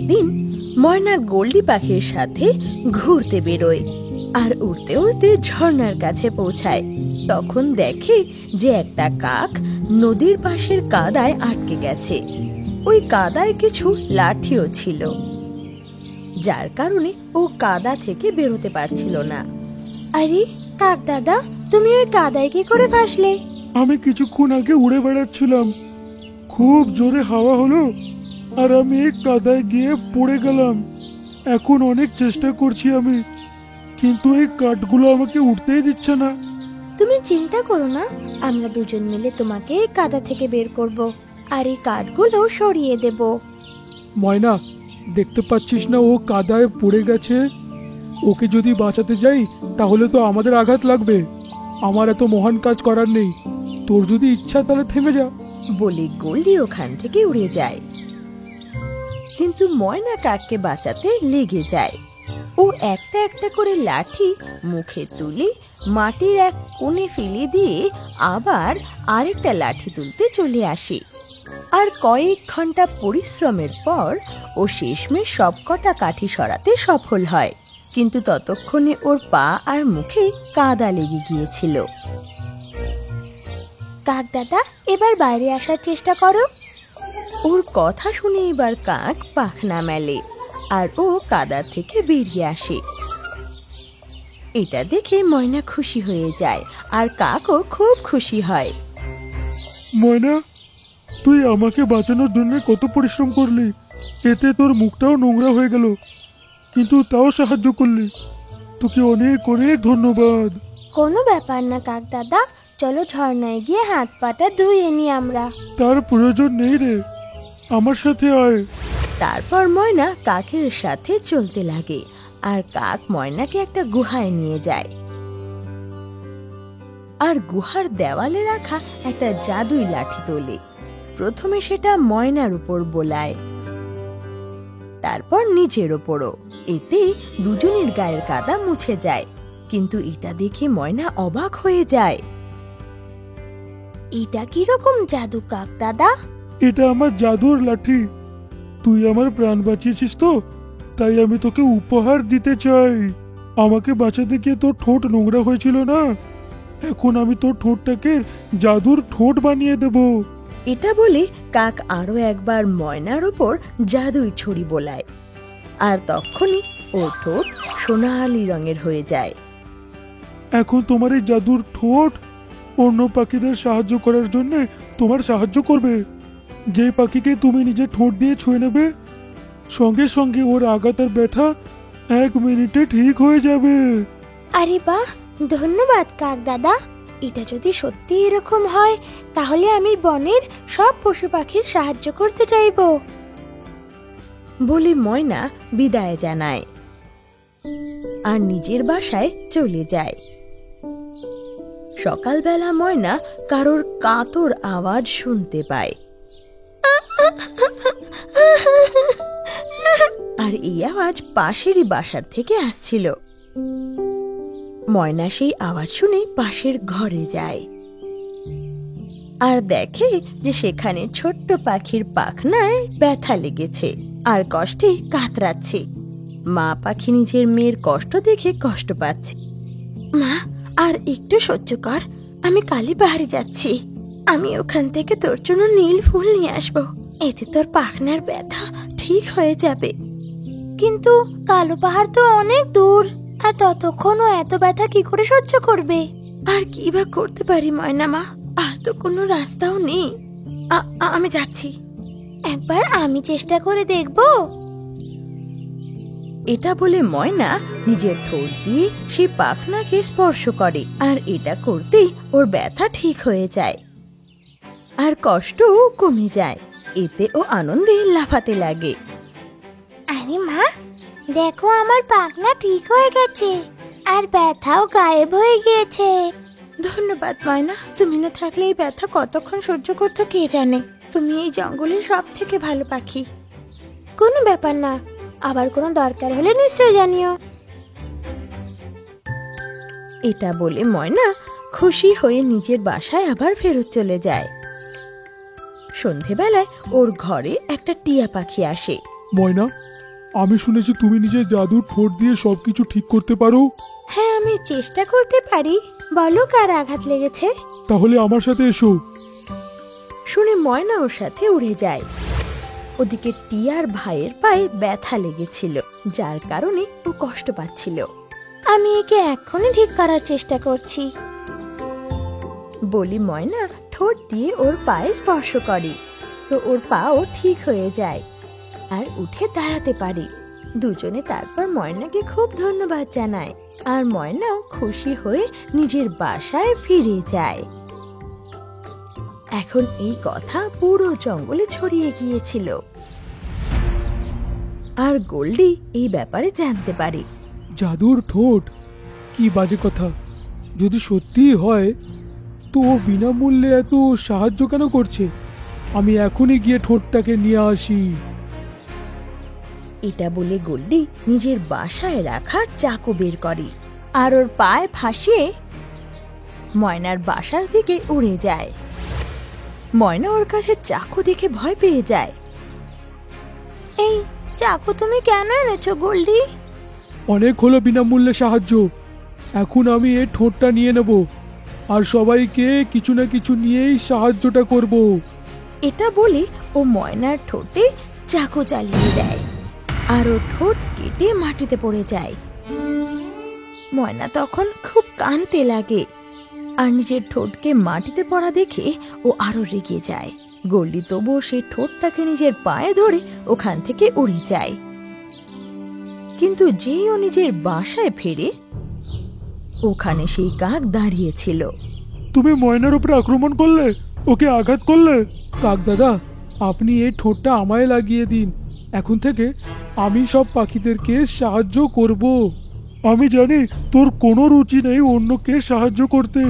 একদিন ময়না গোল্ডি পাখির সাথে ঘুরতে বেরোয় আর উড়তে উড়তে ঝর্ণার কাছে পৌঁছায়। তখন দেখে যে একটা কাক নদীর পাশের কাদায় আটকে গেছে। ওই কাদায় কিছু লাঠিও ছিল, যার কারণে ও কাদা থেকে বেরোতে পারছিল না। আরে কাক দাদা, তুমি ওই কাদায় কি করে ফাঁসলে? আমি কিছুক্ষণ আগে উড়ে বেড়াচ্ছিলাম, খুব জোরে হাওয়া হলো আর আমি এই কাদায় গিয়ে পড়ে গেলাম। এখন অনেক চেষ্টা করছি আমি, কিন্তু এই কাঠগুলো আমাকে উঠতেই দিচ্ছে না। তুমি চিন্তা করো না, আমরা দুজন মিলে তোমাকে এই কাদা থেকে বের করব আর এই কাঠগুলো সরিয়ে দেব। ময়না, দেখতে পাচ্ছিস না ও কাদায় পড়ে গেছে? ওকে যদি বাঁচাতে যাই তাহলে তো আমাদের আঘাত লাগবে। আমার এত মহান কাজ করার নেই, তোর যদি ইচ্ছা তাহলে থেমে যা। বলে গোল্ডি ওখান থেকে উড়ে যায়। কিন্তু ময়না কাককে বাঁচাতে লেগে যায়। ও একটা একটা করে লাঠি মুখে তুলে মাটির এক কোণে ফেলে দিয়ে আবার আরেকটা লাঠি তুলতে চলে আসে। আর কয়েক ঘন্টা পরিশ্রমের পর ও শেষমেশ সবকটা কাঠি সরাতে সফল হয়। কিন্তু ততক্ষণে ওর পা আর মুখে কাদা লেগে গিয়েছিল। কাক দাদা, এবার বাইরে আসার চেষ্টা করো। ওর কথা শুনে এবার কাক পাখনা মেলে আর ও কাদা থেকে বেরিয়ে আসে। এটা দেখে ময়না খুশি হয়ে যায় আর কাকও খুব খুশি হয়। ময়না, তুই আমাকে বাঁচানোর জন্য কত পরিশ্রম করলি, এতে তোর মুখটাও নোংরা হয়ে গেল, কিন্তু তাও সাহায্য করলি। তোকে অনেক অনেক ধন্যবাদ। কোনো ব্যাপার না কাক দাদা, চলো ঝর্ণায় গিয়ে হাত পাটা ধুয়ে নি আমরা। তার প্রয়োজন নেই রে, আমার সাথে আয়। তারপর ময়না কাকের সাথে চলতে লাগে আর কাক ময়নাকে একটা গুহায় নিয়ে যায়। আর গুহার দেওয়ালে রাখা একটা জাদুই লাঠি তোলে। প্রথমে সেটা ময়নার উপর বোলায়, তারপর নিচের ওপরও। এতে দুজনের গায়ের কাদা মুছে যায়। কিন্তু এটা দেখে ময়না অবাক হয়ে যায়। এটা কিরকম জাদু কাক দাদা? এটা আমার জাদুর লাঠি। তুই আমার প্রাণ বাঁচিয়েছিস তো, তাই আমি তোকে উপহার দিতে চাই। আমাকে বাঁচাতে গিয়ে তোর ঠোঁট নোংরা হয়েছিল না, এখন আমি তোর ঠোঁটটাকে জাদুর ঠোঁট বানিয়ে দেব। এটা বলে কাক আরো একবার ময়নার ওপর জাদুই ছড়ি বোলায় আর তখনই ওর ঠোঁট সোনালী রঙের হয়ে যায়। এখন তোমার এই জাদুর ঠোঁট অন্য পাখিদের সাহায্য করার জন্য তোমার সাহায্য করবে। যে পাখিকে তুমি নিজের ঠোঁট দিয়ে ছুঁয়ে নেবে, সঙ্গে সঙ্গে ওর আঘাত আর ব্যথা 1 মিনিটে ঠিক হয়ে যাবে। আরে বাহ, ধন্যবাদ কাক দাদা। এটা যদি সত্যি এরকম হয় তাহলে আমি বনের সব পশু পাখির সাহায্য করতে চাইবো। বলে ময়না বিদায় জানায় আর নিজের বাসায় চলে যায়। সকালবেলা ময়না কারোর কাতর আওয়াজ শুনতে পায় আর এই আওয়াজ পাশেরই বাসার থেকে আসছিল। ময়না সেই আওয়াজ শুনে পাশের ঘরে যায় আর দেখে যে সেখানে ছোট্ট পাখির পাখনায় ব্যথা লেগেছে আর কষ্টে কাতরাচ্ছে। মা পাখি নিজের মেয়ের কষ্ট দেখে কষ্ট পাচ্ছে। মা, আর একটু সহ্য কর, আমি কালই বাড়ি যাচ্ছি। আমি ওখান থেকে তোর জন্য নীল ফুল নিয়ে আসবো, এতে তোর পাখনার ব্যথা ঠিক হয়ে যাবে। কিন্তু কালো পাহাড় তো অনেক দূর, আর ততক্ষণ ও এত ব্যথা কি করে সহ্য করবে? আর কি বা করতে পারি ময়না মা, আর তো কোনো রাস্তাও নেই। আমি যাচ্ছি। একবার আমি চেষ্টা করে দেখবো। এটা বলে ময়না নিজের ঠোঁট দিয়ে সেই পাখনাকে স্পর্শ করে আর এটা করতেই ওর ব্যথা ঠিক হয়ে যায় আর কষ্টও কমে যায়। এতে ও আনন্দে লাফাতে লাগে। আরে মা, দেখো আমার পাখনা ঠিক হয়ে গেছে আর ব্যথাও গায়েব হয়ে গিয়েছে। ধন্যবাদ ময়না, তুমি না থাকলে এই ব্যথা কতক্ষণ সহ্য করতে কে জানে। তুমি এই জঙ্গলের সব থেকে ভালো পাখি। কোনো ব্যাপার না, আবার কোনো দরকার হলে নিশ্চয় জানিও। এটা বলে ময়না খুশি হয়ে নিজের বাসায় আবার ফেরত চলে যায়। সন্ধেবেলায় ওর ঘরে একটা টিয়া পাখি আসে। ময়না, আমি শুনেছি তুমি নিজে জাদুর ঠোঁট দিয়ে সবকিছু ঠিক করতে পারো। হ্যাঁ, আমি চেষ্টা করতে পারি। বলো কার আঘাত লেগেছে? তাহলে আমার সাথে এসো। শুনে ময়না ওর সাথে উড়ে যায়। ওদিকে টিয়ার ভাইয়ের পায়ে ব্যথা লেগেছিল, যার কারণে ও কষ্ট পাচ্ছিল। আমি একে এক্ষুনি ঠিক করার চেষ্টা করছি। বলি ময়না ঠোঁট দিয়ে ওর পায়ে স্পর্শ করে, তো ওর পাও ঠিক হয়ে যায় আর উঠে দাঁড়াতে পারে। দুজনে তারপর ময়নাকে খুব ধন্যবাদ জানায়, আর ময়নাও খুশি হয়ে নিজের বাসায় ফিরে যায়। এখন এই কথা পুরো জঙ্গলে ছড়িয়ে গিয়েছিল, আর গোল্ডি এই ব্যাপারে জানতে পারে। জাদুর ঠোঁট? কি বাজে কথা! যদি সত্যিই হয় তো ও বিনামূল্যে এত সাহায্য কেন করছে? আমি এখনই গিয়ে ঠোঁটটাকে নিয়ে আসি। এটা বলে গোল্ডি নিজের বাসায় রাখা চাকু বের করে আর ওর পায়ে ফাঁসিয়ে ময়নার বাসার দিকে উড়ে যায়। ময়না ওর কাছে চাকু দেখে ভয় পেয়ে যায়। এই চাকু তুমি কেন এনেছো গোল্ডি? অনেক হলো বিনামূল্যে সাহায্য, এখন আমি এই ঠোঁটটা নিয়ে নেব আর সবাইকে কিছু না কিছু নিয়েই সাহায্যটা করব। এটা বলে ও ময়নার ঠোঁটে চাকু চালিয়ে দেয় আর ও ঠোঁট কেটে মাটিতে পড়ে যায়। ময়না তখন খুব কাঁদতে লাগে, আর নিজের ঠোঁটকে মাটিতে পড়া দেখে ও আরো রেগে যায়। গোল্ডি তবুও সেই ঠোঁটটাকে নিজের পায়ে ধরে ওখান থেকে উড়ে যায়। কিন্তু যেই ও নিজের বাসায় ফেরে, ওখানে সেই কাক দাঁড়িয়েছিল। তুমি ময়নার উপরে আক্রমণ করলে, ওকে আঘাত করলে। কাক দাদা, আপনি এই ঠোঁটটা আমায় লাগিয়ে দিন। এখন থেকে আমি সব পাখিদেরকে সাহায্য করব। আমি জানি তোর কোনো রুচি নেই অন্যকে সাহায্য করতে।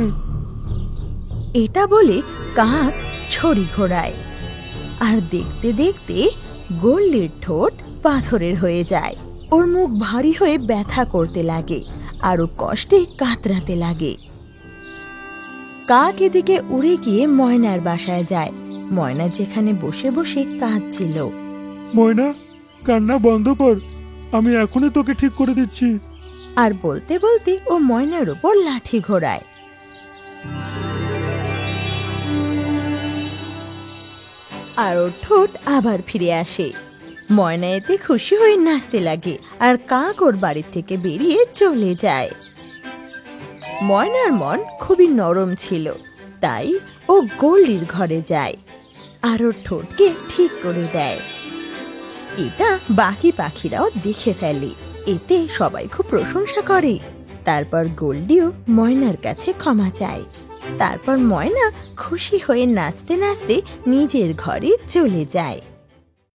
এটা বলে কাক ছড়ি ঘোরায়, আর দেখতে দেখতে গোল্ডির ঠোঁট পাথরের হয়ে যায়। ওর মুখ ভারী হয়ে ব্যথা করতে লাগে আর ও কষ্টে কাতরাতে লাগে। কাক এদিকে উড়ে গিয়ে ময়নার বাসায় যায়। ময়না যেখানে বসে বসে কাঁদছিল। ময়না, কান্না বন্ধ কর, আমি এখনই তোকে ঠিক করে দিচ্ছি। আর বলতে বলতে ও ময়নার উপর লাঠি ঘোরায়। আর ওর ঠোঁট আবার ফিরে আসে। ময়না এতে খুশি হয়ে নাচতে লাগে, আর কাক ওর বাড়ি থেকে বেরিয়ে চলে যায়। ময়নার মন খুবই নরম ছিল, তাই ও গোল্ডির ঘরে যায় আর ওর ঠোঁটকে ঠিক করে দেয়। এটা বাকি পাখিরাও দেখে ফেলে, এতে সবাই খুব প্রশংসা করে। তারপর গোল্ডিও ময়নার কাছে ক্ষমা চায়। তারপর ময়না খুশি হয়ে নাচতে নাচতে নিজের ঘরে চলে যায়।